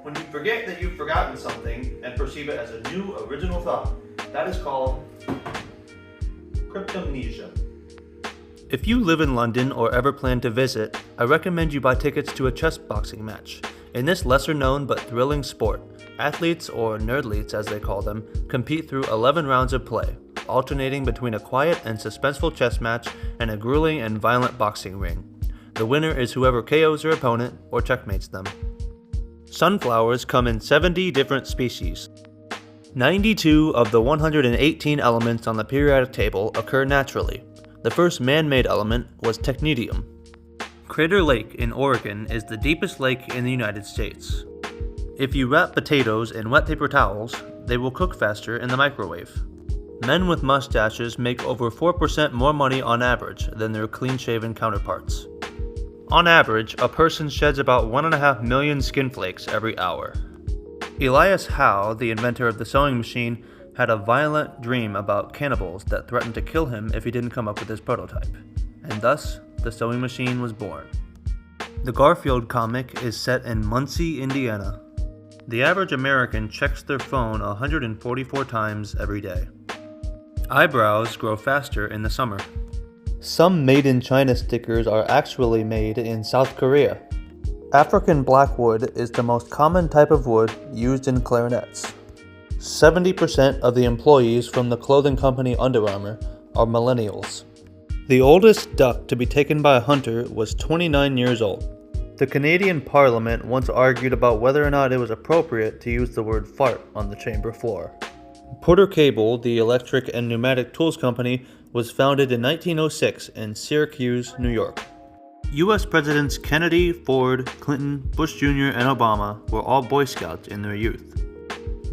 When you forget that you've forgotten something and perceive it as a new, original thought, that is called cryptomnesia. If you live in London or ever plan to visit, I recommend you buy tickets to a chess boxing match. In this lesser known but thrilling sport, athletes, or nerdleets as they call them, compete through 11 rounds of play, alternating between a quiet and suspenseful chess match and a grueling and violent boxing ring. The winner is whoever KOs their opponent or checkmates them. Sunflowers come in 70 different species. 92 of the 118 elements on the periodic table occur naturally. The first man-made element was technetium. Crater Lake in Oregon is the deepest lake in the United States. If you wrap potatoes in wet paper towels, they will cook faster in the microwave. Men with mustaches make over 4% more money on average than their clean-shaven counterparts. On average, a person sheds about 1.5 million skin flakes every hour. Elias Howe, the inventor of the sewing machine, had a violent dream about cannibals that threatened to kill him if he didn't come up with his prototype, and thus, the sewing machine was born. The Garfield comic is set in Muncie, Indiana. The average American checks their phone 144 times every day. Eyebrows grow faster in the summer. Some made in China stickers are actually made in South Korea. African blackwood is the most common type of wood used in clarinets. 70% of the employees from the clothing company Under Armour are millennials. The oldest duck to be taken by a hunter was 29 years old. The Canadian Parliament once argued about whether or not it was appropriate to use the word fart on the chamber floor. Porter Cable, the electric and pneumatic tools company, was founded in 1906 in Syracuse, New York. U.S. Presidents Kennedy, Ford, Clinton, Bush Jr., and Obama were all Boy Scouts in their youth.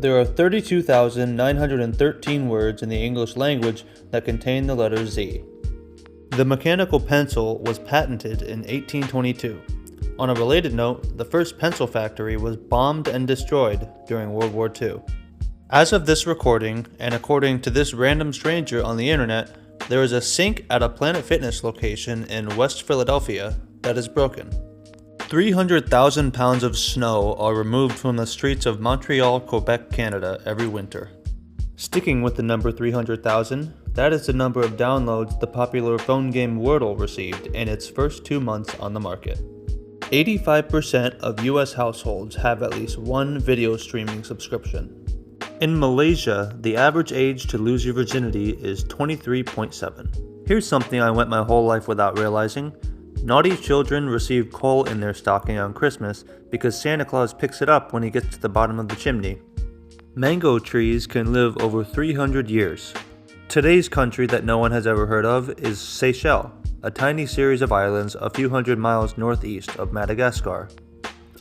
There are 32,913 words in the English language that contain the letter Z. The mechanical pencil was patented in 1822. On a related note, the first pencil factory was bombed and destroyed during World War II. As of this recording, and according to this random stranger on the internet, there is a sink at a Planet Fitness location in West Philadelphia that is broken. 300,000 pounds of snow are removed from the streets of Montreal, Quebec, Canada every winter. Sticking with the number 300,000, that is the number of downloads the popular phone game Wordle received in its first 2 months on the market. 85% of US households have at least one video streaming subscription. In Malaysia, the average age to lose your virginity is 23.7. Here's something I went my whole life without realizing. Naughty children receive coal in their stocking on Christmas because Santa Claus picks it up when he gets to the bottom of the chimney. Mango trees can live over 300 years. Today's country that no one has ever heard of is Seychelles, a tiny series of islands a few hundred miles northeast of Madagascar.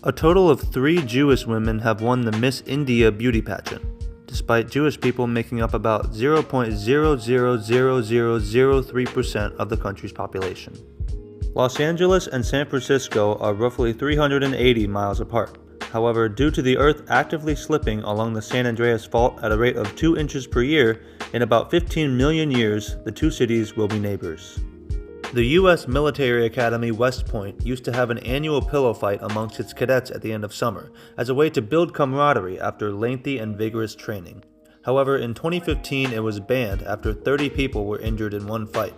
A total of 3 Jewish women have won the Miss India beauty pageant, despite Jewish people making up about 0.000003% of the country's population. Los Angeles and San Francisco are roughly 380 miles apart. However, due to the Earth actively slipping along the San Andreas Fault at a rate of 2 inches per year, in about 15 million years, the two cities will be neighbors. The U.S. Military Academy West Point used to have an annual pillow fight amongst its cadets at the end of summer, as a way to build camaraderie after lengthy and vigorous training. However, in 2015 it was banned after 30 people were injured in one fight.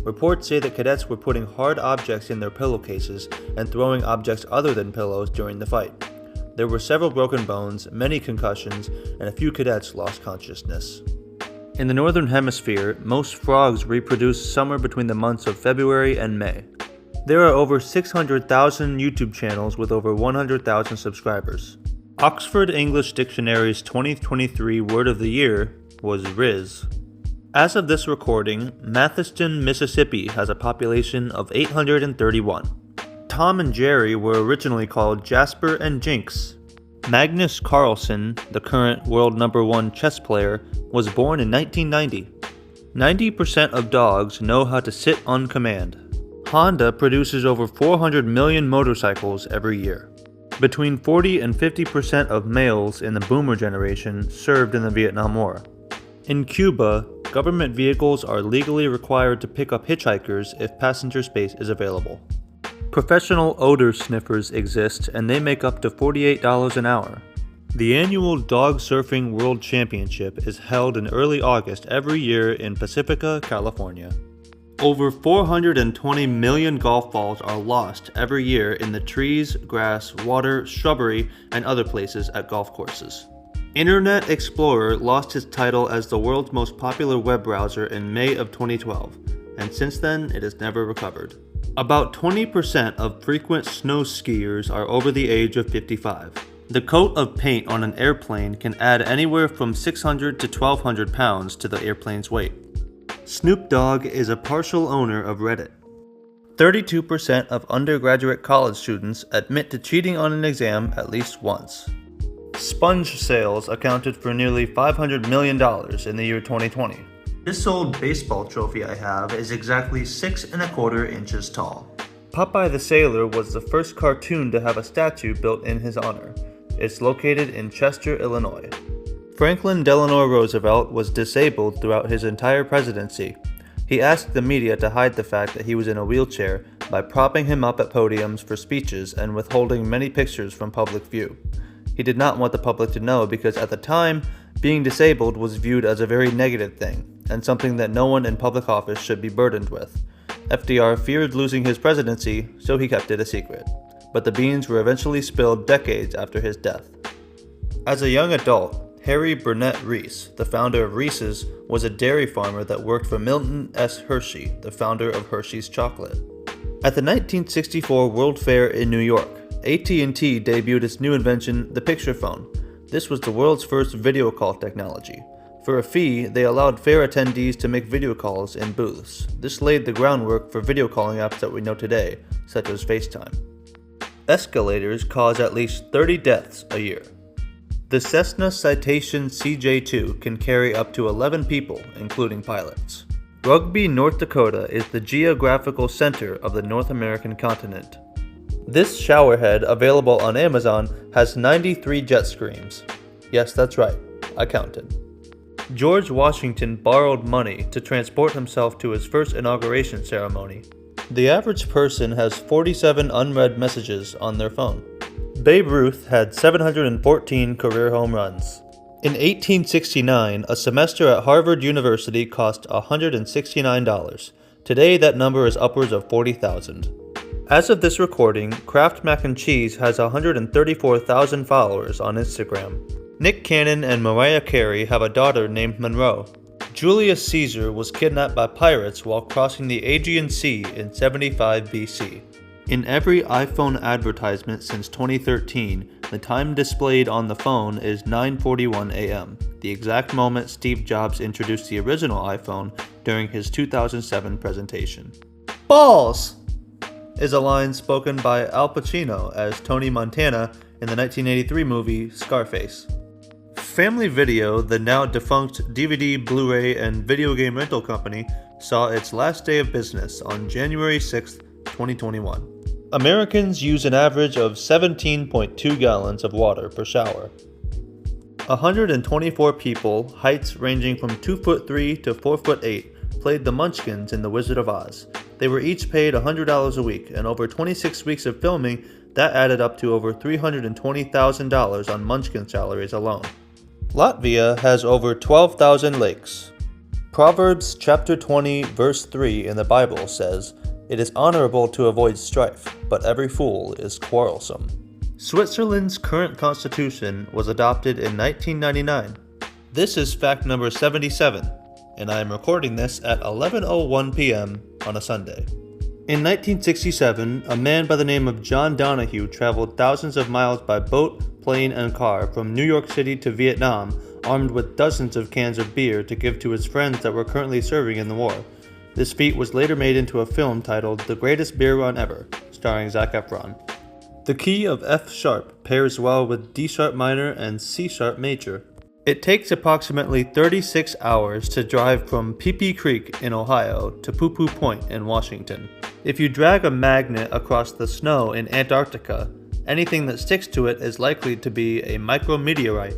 Reports say that cadets were putting hard objects in their pillowcases and throwing objects other than pillows during the fight. There were several broken bones, many concussions, and a few cadets lost consciousness. In the Northern Hemisphere, most frogs reproduce somewhere between the months of February and May. There are over 600,000 YouTube channels with over 100,000 subscribers. Oxford English Dictionary's 2023 word of the year was Riz. As of this recording, Mathiston, Mississippi has a population of 831. Tom and Jerry were originally called Jasper and Jinx. Magnus Carlsen, the current world #1 chess player, was born in 1990. 90% of dogs know how to sit on command. Honda produces over 400 million motorcycles every year. Between 40 and 50% of males in the boomer generation served in the Vietnam War. In Cuba, government vehicles are legally required to pick up hitchhikers if passenger space is available. Professional odor sniffers exist, and they make up to $48 an hour. The annual Dog Surfing World Championship is held in early August every year in Pacifica, California. Over 420 million golf balls are lost every year in the trees, grass, water, shrubbery, and other places at golf courses. Internet Explorer lost his title as the world's most popular web browser in May of 2012, and since then it has never recovered. About 20% of frequent snow skiers are over the age of 55. The coat of paint on an airplane can add anywhere from 600 to 1,200 pounds to the airplane's weight. Snoop Dogg is a partial owner of Reddit. 32% of undergraduate college students admit to cheating on an exam at least once. Sponge sales accounted for nearly $500 million in the year 2020. This old baseball trophy I have is exactly 6¼ inches tall. Popeye the Sailor was the first cartoon to have a statue built in his honor. It's located in Chester, Illinois. Franklin Delano Roosevelt was disabled throughout his entire presidency. He asked the media to hide the fact that he was in a wheelchair by propping him up at podiums for speeches and withholding many pictures from public view. He did not want the public to know because at the time, being disabled was viewed as a very negative thing, and something that no one in public office should be burdened with. FDR feared losing his presidency, so he kept it a secret. But the beans were eventually spilled decades after his death. As a young adult, Harry Burnett Reese, the founder of Reese's, was a dairy farmer that worked for Milton S. Hershey, the founder of Hershey's chocolate. At the 1964 World Fair in New York, AT&T debuted its new invention, the picture phone. This was the world's first video call technology. For a fee, they allowed fair attendees to make video calls in booths. This laid the groundwork for video calling apps that we know today, such as FaceTime. Escalators cause at least 30 deaths a year. The Cessna Citation CJ2 can carry up to 11 people, including pilots. Rugby, North Dakota is the geographical center of the North American continent. This showerhead, available on Amazon, has 93 jet streams. Yes, that's right, I counted. George Washington borrowed money to transport himself to his first inauguration ceremony. The average person has 47 unread messages on their phone. Babe Ruth had 714 career home runs. In 1869, a semester at Harvard University cost $169. Today, that number is upwards of 40,000. As of this recording, Kraft Mac and Cheese has 134,000 followers on Instagram. Nick Cannon and Mariah Carey have a daughter named Monroe. Julius Caesar was kidnapped by pirates while crossing the Aegean Sea in 75 BC. In every iPhone advertisement since 2013, the time displayed on the phone is 9:41 a.m., the exact moment Steve Jobs introduced the original iPhone during his 2007 presentation. Balls! Is a line spoken by Al Pacino as Tony Montana in the 1983 movie Scarface. Family Video, the now defunct DVD, Blu-ray, and video game rental company, saw its last day of business on January 6, 2021. Americans use an average of 17.2 gallons of water per shower. 124 people, heights ranging from 2'3" to 4'8", played the Munchkins in The Wizard of Oz. They were each paid $100 a week, and over 26 weeks of filming, that added up to over $320,000 on Munchkin salaries alone. Latvia has over 12,000 lakes. Proverbs chapter 20, verse 3 in the Bible says, "It is honorable to avoid strife, but every fool is quarrelsome." Switzerland's current constitution was adopted in 1999. This is fact number 77, and I am recording this at 11:01 p.m. on a Sunday. In 1967, a man by the name of John Donahue traveled thousands of miles by boat, plane, and car from New York City to Vietnam, armed with dozens of cans of beer to give to his friends that were currently serving in the war. This feat was later made into a film titled The Greatest Beer Run Ever, starring Zac Efron. The key of F sharp pairs well with D sharp minor and C sharp major. It takes approximately 36 hours to drive from Pee Creek in Ohio to Poo Point in Washington. If you drag a magnet across the snow in Antarctica, anything that sticks to it is likely to be a micrometeorite.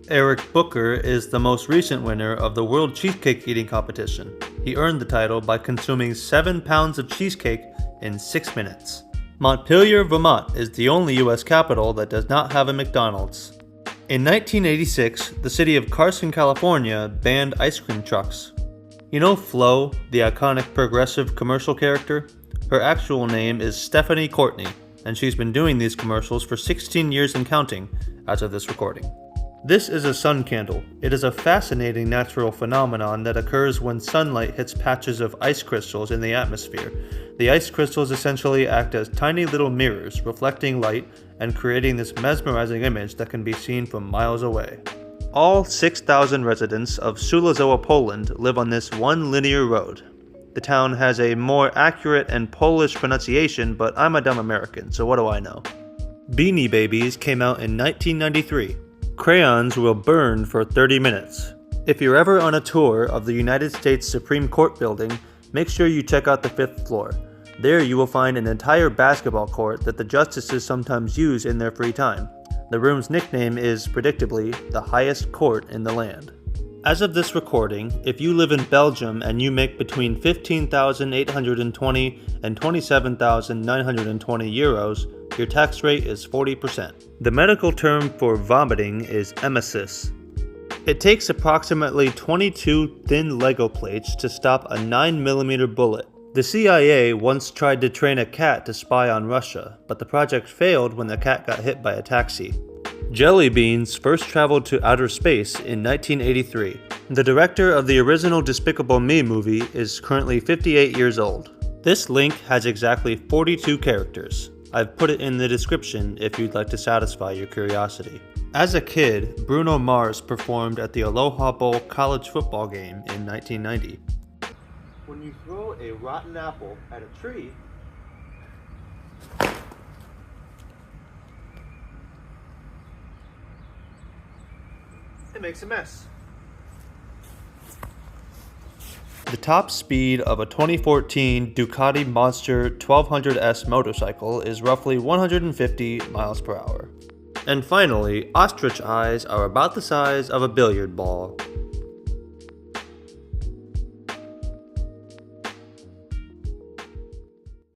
Eric Booker is the most recent winner of the World Cheesecake Eating Competition. He earned the title by consuming 7 pounds of cheesecake in 6 minutes. Montpelier, Vermont is the only US capital that does not have a McDonald's. In 1986, the city of Carson, California banned ice cream trucks. You know Flo, the iconic Progressive commercial character? Her actual name is Stephanie Courtney, and she's been doing these commercials for 16 years and counting as of this recording. This is a sun candle. It is a fascinating natural phenomenon that occurs when sunlight hits patches of ice crystals in the atmosphere. The ice crystals essentially act as tiny little mirrors, reflecting light and creating this mesmerizing image that can be seen from miles away. All 6,000 residents of Sulazowa, Poland live on this one linear road. The town has a more accurate and Polish pronunciation, but I'm a dumb American, so what do I know? Beanie Babies came out in 1993. Crayons will burn for 30 minutes. If you're ever on a tour of the United States Supreme Court building, make sure you check out the 5th floor. There you will find an entire basketball court that the justices sometimes use in their free time. The room's nickname is, predictably, the highest court in the land. As of this recording, if you live in Belgium and you make between 15,820 and 27,920 euros, your tax rate is 40%. The medical term for vomiting is emesis. It takes approximately 22 thin Lego plates to stop a 9mm bullet. The CIA once tried to train a cat to spy on Russia, but the project failed when the cat got hit by a taxi. Jelly beans first traveled to outer space in 1983. The director of the original Despicable Me movie is currently 58 years old. This link has exactly 42 characters. I've put it in the description if you'd like to satisfy your curiosity. As a kid, Bruno Mars performed at the Aloha Bowl college football game in 1990. When you throw a rotten apple at a tree, it makes a mess. The top speed of a 2014 Ducati Monster 1200S motorcycle is roughly 150 miles per hour. And finally, ostrich eyes are about the size of a billiard ball.